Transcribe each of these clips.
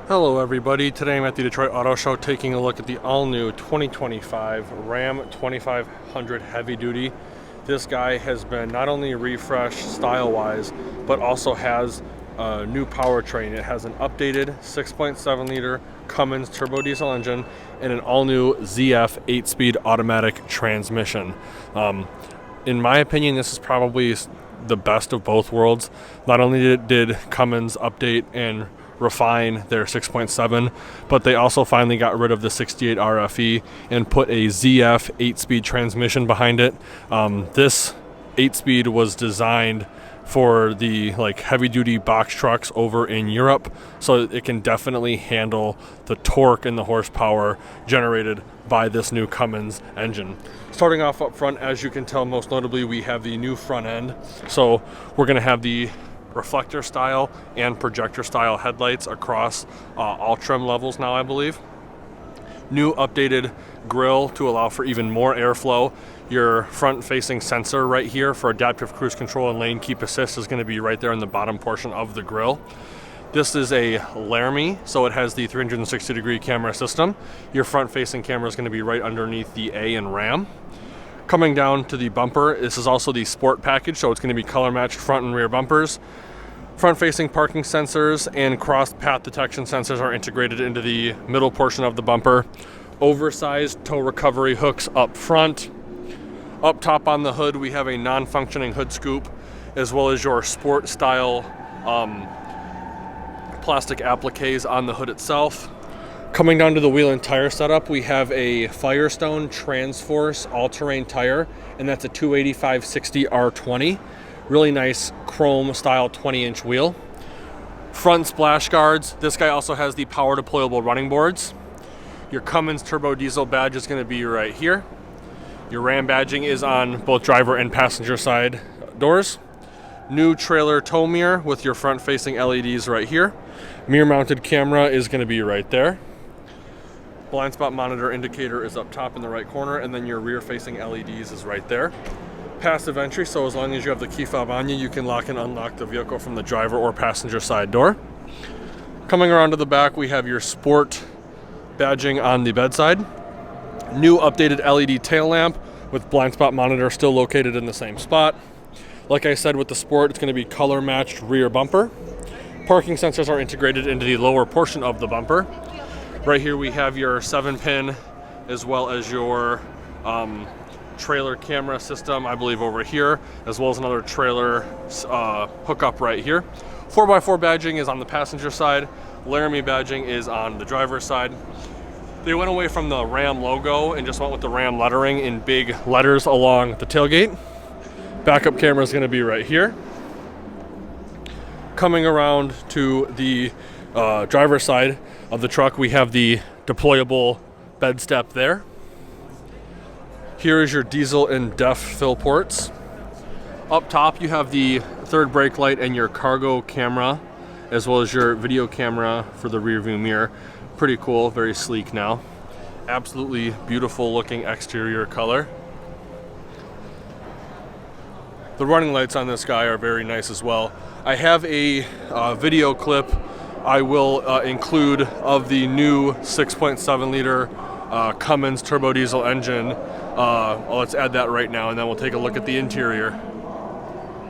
Hello everybody, today I'm at the Detroit Auto Show taking a look at the all-new 2025 Ram 2500 Heavy Duty. This guy has been not only refreshed style-wise, but also has a new powertrain. It has an updated 6.7 liter Cummins turbo diesel engine and an all-new ZF 8-speed automatic transmission. In my opinion, this is probably the best of both worlds. Not only did Cummins update and refine their 6.7, but they also finally got rid of the 68 RFE and put a ZF 8-speed transmission behind it. This 8-speed was designed for the heavy-duty box trucks over in Europe, so it can definitely handle the torque and the horsepower generated by this new Cummins engine. Starting off up front, as you can tell, most notably we have the new front end. So we're going to have the reflector style and projector style headlights across all trim levels now, I believe. New updated grille to allow for even more airflow. Your front facing sensor right here for adaptive cruise control and lane keep assist is going to be right there in the bottom portion of the grille. This is a Laramie, so it has the 360 degree camera system. Your front facing camera is going to be right underneath the A in Ram. Coming down to the bumper, this is also the Sport package, so it's going to be color matched front and rear bumpers. Front facing parking sensors and cross path detection sensors are integrated into the middle portion of the bumper. Oversized tow recovery hooks up front. Up top on the hood we have a non-functioning hood scoop, as well as your Sport style plastic appliques on the hood itself. Coming down to the wheel and tire setup, we have a Firestone Transforce all-terrain tire, and that's a 285/60 R20. Really nice chrome style 20-inch wheel. Front splash guards. This guy also has the power deployable running boards. Your Cummins turbo diesel badge is going to be right here. Your Ram badging is on both driver and passenger side doors. New trailer tow mirror with your front facing LEDs right here. Mirror mounted camera is going to be right there. Blind spot monitor indicator is up top in the right corner, and then your rear facing LEDs is right there. Passive entry, so as long as you have the key fob on you, you can lock and unlock the vehicle from the driver or passenger side door. Coming around to the back, we have your Sport badging on the bedside. New updated LED tail lamp with blind spot monitor still located in the same spot. Like I said, with the Sport, it's going to be color matched rear bumper. Parking sensors are integrated into the lower portion of the bumper. Right here we have your 7-pin as well as your trailer camera system, I believe, over here, as well as another trailer hookup right here. 4x4 badging is on the passenger side. Laramie badging is on the driver's side. They went away from the Ram logo and just went with the Ram lettering in big letters along the tailgate. Backup camera is going to be right here. Coming around to the driver's side of the truck, we have the deployable bed step there. Here is your diesel and DEF fill ports. Up top you have the third brake light and your cargo camera, as well as your video camera for the rear view mirror. Pretty cool, very sleek now. Absolutely beautiful looking exterior color. The running lights on this guy are very nice as well. I have a video clip I will include of the new 6.7 liter Cummins turbo diesel engine. Let's add that right now, and then we'll take a look at the interior.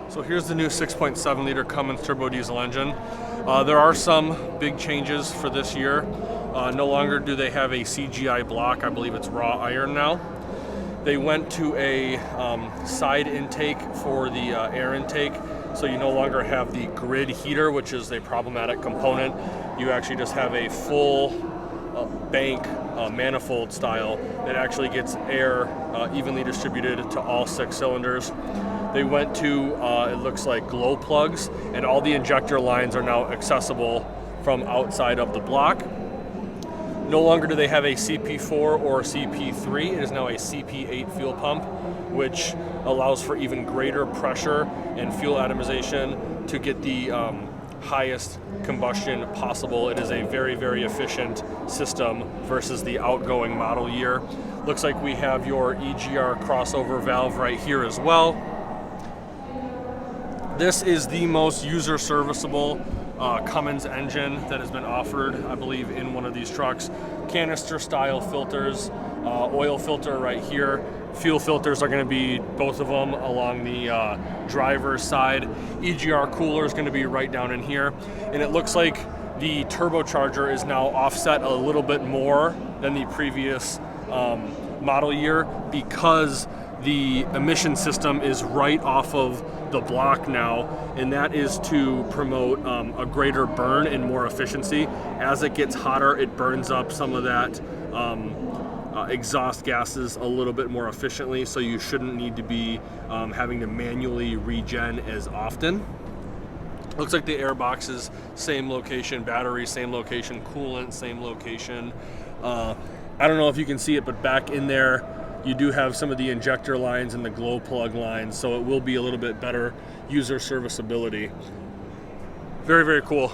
So here's the new 6.7 liter Cummins turbo diesel engine. There are some big changes for this year. No longer do they have a CGI block. I believe it's raw iron now. They went to a side intake for the air intake, so you no longer have the grid heater, which is a problematic component. You actually just have a full bank manifold style that actually gets air evenly distributed to all 6 cylinders. They went to, it looks like, glow plugs, and all the injector lines are now accessible from outside of the block. No longer do they have a CP4 or CP3. It is now a CP8 fuel pump, which allows for even greater pressure and fuel atomization to get the highest combustion possible. It is a very, very efficient system versus the outgoing model year. Looks like we have your EGR crossover valve right here as well. This is the most user serviceable Cummins engine that has been offered, I believe, in one of these trucks. Canister style filters, oil filter right here. Fuel filters are going to be both of them along the driver's side. EGR cooler is going to be right down in here. And it looks like the turbocharger is now offset a little bit more than the previous model year, because the emission system is right off of the block now, and that is to promote a greater burn and more efficiency. As it gets hotter, it burns up some of that exhaust gases a little bit more efficiently, so you shouldn't need to be having to manually regen as often. Looks like the air boxes, same location, battery, same location, coolant, same location. I don't know if you can see it, but back in there, you do have some of the injector lines and the glow plug lines, so it will be a little bit better user serviceability. Very, very cool.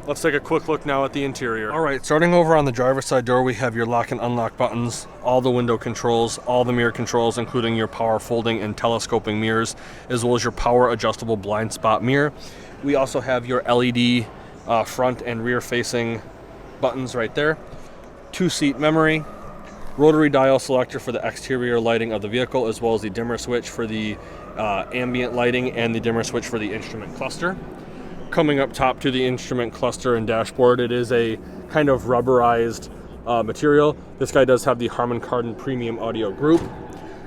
Let's take a quick look now at the interior. All right, starting over on the driver's side door, we have your lock and unlock buttons, all the window controls, all the mirror controls, including your power folding and telescoping mirrors, as well as your power adjustable blind spot mirror. We also have your LED front and rear facing buttons right there. 2-seat memory, rotary dial selector for the exterior lighting of the vehicle, as well as the dimmer switch for the ambient lighting and the dimmer switch for the instrument cluster. Coming up top to the instrument cluster and dashboard, it is a kind of rubberized material. This guy does have the Harman Kardon Premium Audio Group.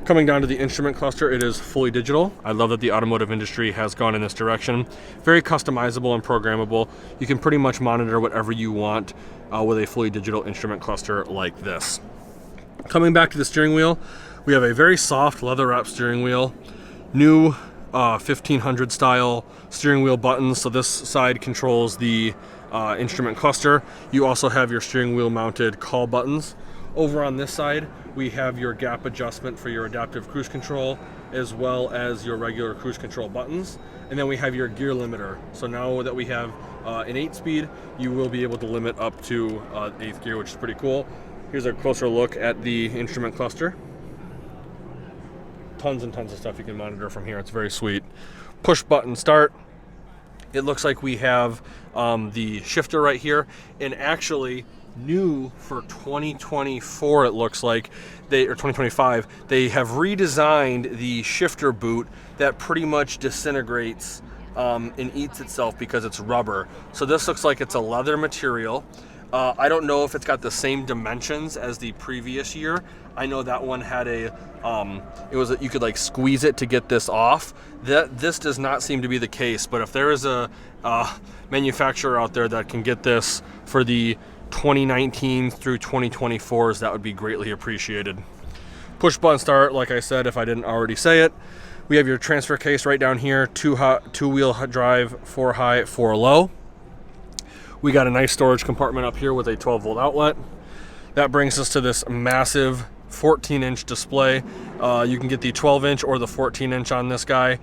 Coming down to the instrument cluster, it is fully digital. I love that the automotive industry has gone in this direction. Very customizable and programmable. You can pretty much monitor whatever you want with a fully digital instrument cluster like this. Coming back to the steering wheel, we have a very soft leather wrap steering wheel, new 1500 style steering wheel buttons. So this side controls the instrument cluster. You also have your steering wheel mounted call buttons. Over on this side, we have your gap adjustment for your adaptive cruise control, as well as your regular cruise control buttons. And then we have your gear limiter. So now that we have an 8-speed, you will be able to limit up to 8th gear, which is pretty cool. Here's a closer look at the instrument cluster. Tons and tons of stuff you can monitor from here. It's very sweet. Push button start. It looks like we have the shifter right here, and actually new for 2024, it looks like, or 2025, they have redesigned the shifter boot that pretty much disintegrates and eats itself because it's rubber. So this looks like it's a leather material. I don't know if it's got the same dimensions as the previous year. I know that one had you could like squeeze it to get this off. This does not seem to be the case, but if there is a manufacturer out there that can get this for the 2019 through 2024s, that would be greatly appreciated. Push button start, like I said, if I didn't already say it. We have your transfer case right down here, two-wheel drive, 4 high, 4 low. We got a nice storage compartment up here with a 12-volt outlet. That brings us to this massive 14-inch display. You can get the 12-inch or the 14-inch on this guy.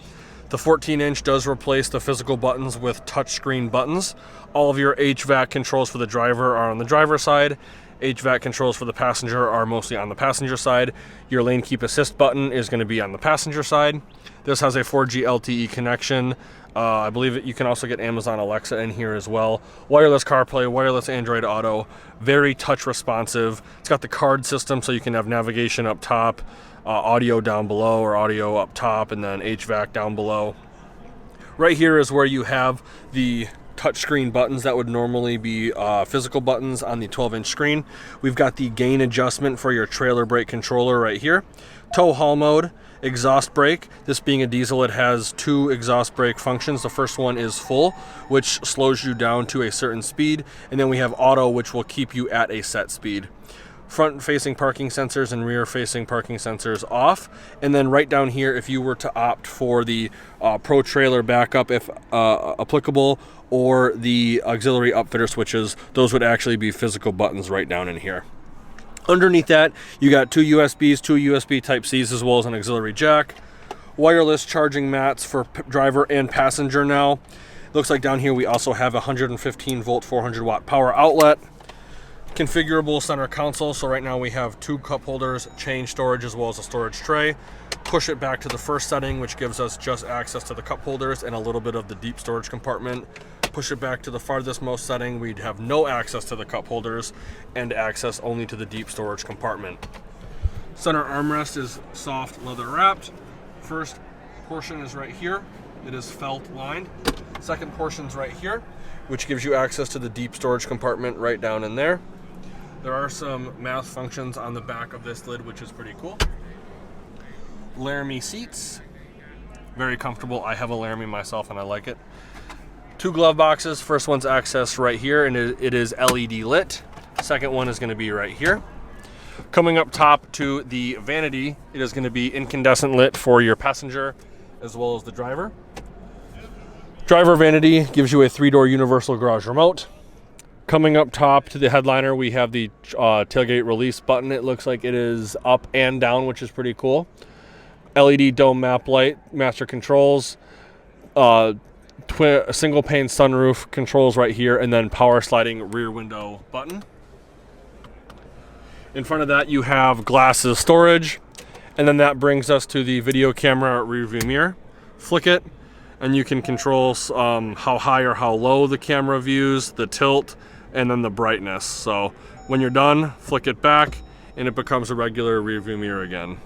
The 14-inch does replace the physical buttons with touchscreen buttons. All of your HVAC controls for the driver are on the driver's side. HVAC controls for the passenger are mostly on the passenger side. Your lane keep assist button is going to be on the passenger side. This has a 4G LTE connection. I believe you can also get Amazon Alexa in here as well. Wireless CarPlay, wireless Android Auto, very touch responsive. It's got the card system, so you can have navigation up top, audio down below, or audio up top, and then HVAC down below. Right here is where you have the touchscreen buttons that would normally be physical buttons on the 12-inch screen. We've got the gain adjustment for your trailer brake controller right here. Tow haul mode, exhaust brake. This being a diesel, it has 2 exhaust brake functions. The first one is full, which slows you down to a certain speed, and then we have auto, which will keep you at a set speed. Front-facing parking sensors and rear-facing parking sensors off. And then right down here, if you were to opt for the Pro Trailer backup, if applicable, or the auxiliary upfitter switches, those would actually be physical buttons right down in here. Underneath that, you got 2 USBs, 2 USB Type-Cs, as well as an auxiliary jack. Wireless charging mats for driver and passenger now. Looks like down here we also have a 115-volt, 400-watt power outlet. Configurable center console, so right now we have 2 cup holders, chain storage, as well as a storage tray. Push it back to the first setting, which gives us just access to the cup holders and a little bit of the deep storage compartment. push it back to the farthest most setting, we'd have no access to the cup holders and access only to the deep storage compartment. Center armrest is soft leather wrapped. First portion is right here. It is felt lined. Second portion's right here, which gives you access to the deep storage compartment right down in there. There are some math functions on the back of this lid, which is pretty cool. Laramie seats, very comfortable. I have a Laramie myself and I like it. 2 glove boxes. First one's accessed right here and it is LED lit. Second one is going to be right here. Coming up top to the vanity, it is going to be incandescent lit for your passenger as well as the driver. Driver vanity gives you a 3-door universal garage remote. Coming up top to the headliner, we have the tailgate release button. It looks like it is up and down, which is pretty cool. LED dome map light, master controls, a single pane sunroof controls right here, and then power sliding rear window button. In front of that, you have glasses storage, and then that brings us to the video camera rear view mirror. Flick it, and you can control how high or how low the camera views, the tilt, and then the brightness. So when you're done, flick it back, and it becomes a regular rear view mirror again.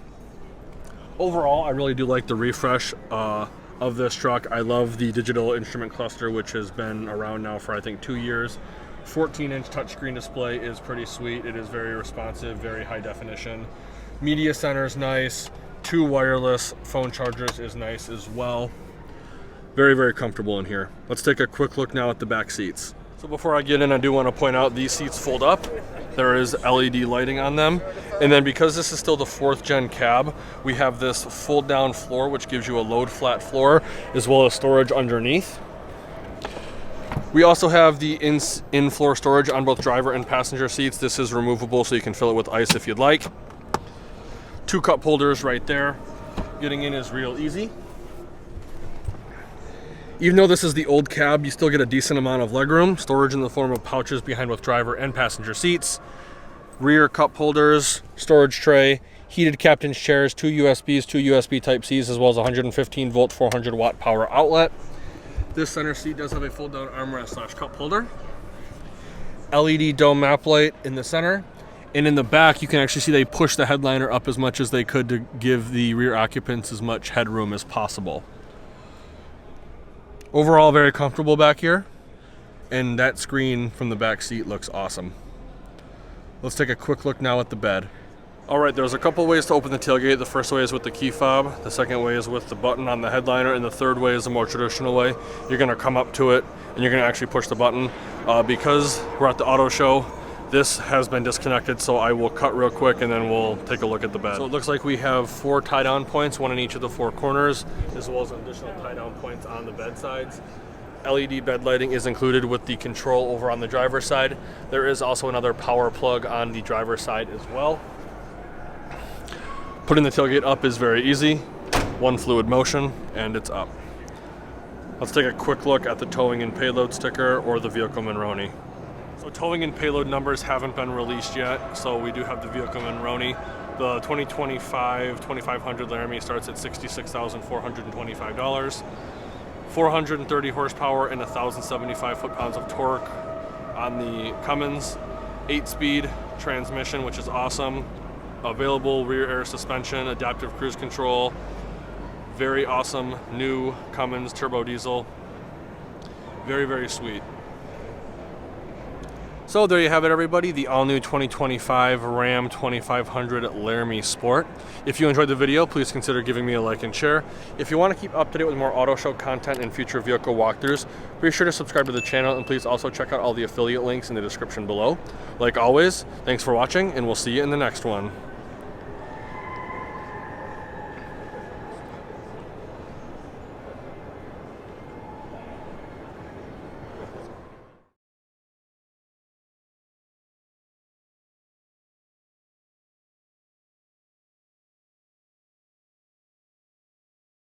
Overall, I really do like the refresh of this truck. I love the digital instrument cluster, which has been around now for I think 2 years. 14-inch touchscreen display is pretty sweet. It is very responsive, very high definition. Media center is nice. 2 wireless phone chargers is nice as well. Very, very comfortable in here. Let's take a quick look now at the back seats. So before I get in, I do want to point out these seats fold up. There is LED lighting on them. And then because this is still the 4th gen cab, we have this fold down floor, which gives you a load flat floor, as well as storage underneath. We also have the in-floor storage on both driver and passenger seats. This is removable, so you can fill it with ice if you'd like. 2 cup holders right there. Getting in is real easy. Even though this is the old cab, you still get a decent amount of legroom. Storage in the form of pouches behind both driver and passenger seats. Rear cup holders, storage tray, heated captain's chairs, 2 USBs, 2 USB Type-Cs, as well as 115 volt, 400 watt power outlet. This center seat does have a fold down armrest / cup holder. LED dome map light in the center. And in the back, you can actually see they push the headliner up as much as they could to give the rear occupants as much headroom as possible. Overall, very comfortable back here. And that screen from the back seat looks awesome. Let's take a quick look now at the bed. All right, there's a couple ways to open the tailgate. The first way is with the key fob. The second way is with the button on the headliner. And the third way is the more traditional way. You're gonna come up to it and you're gonna actually push the button. Because we're at the auto show, this has been disconnected, so I will cut real quick and then we'll take a look at the bed. So it looks like we have 4 tie-down points, 1 in each of the 4 corners, as well as additional tie-down points on the bed sides. LED bed lighting is included with the control over on the driver's side. There is also another power plug on the driver's side as well. Putting the tailgate up is very easy. 1 fluid motion and it's up. Let's take a quick look at the towing and payload sticker or the vehicle Monroney. So towing and payload numbers haven't been released yet, so we do have the vehicle Monroney. The 2025 2500 Laramie starts at $66,425. 430 horsepower and 1,075 foot-pounds of torque on the Cummins. 8-speed transmission, which is awesome. Available rear air suspension, adaptive cruise control. Very awesome new Cummins turbo diesel. Very, very sweet. So there you have it, everybody, the all-new 2025 Ram 2500 Laramie Sport. If you enjoyed the video, please consider giving me a like and share. If you want to keep up to date with more auto show content and future vehicle walkthroughs, be sure to subscribe to the channel, and please also check out all the affiliate links in the description below. Like always, thanks for watching, and we'll see you in the next one.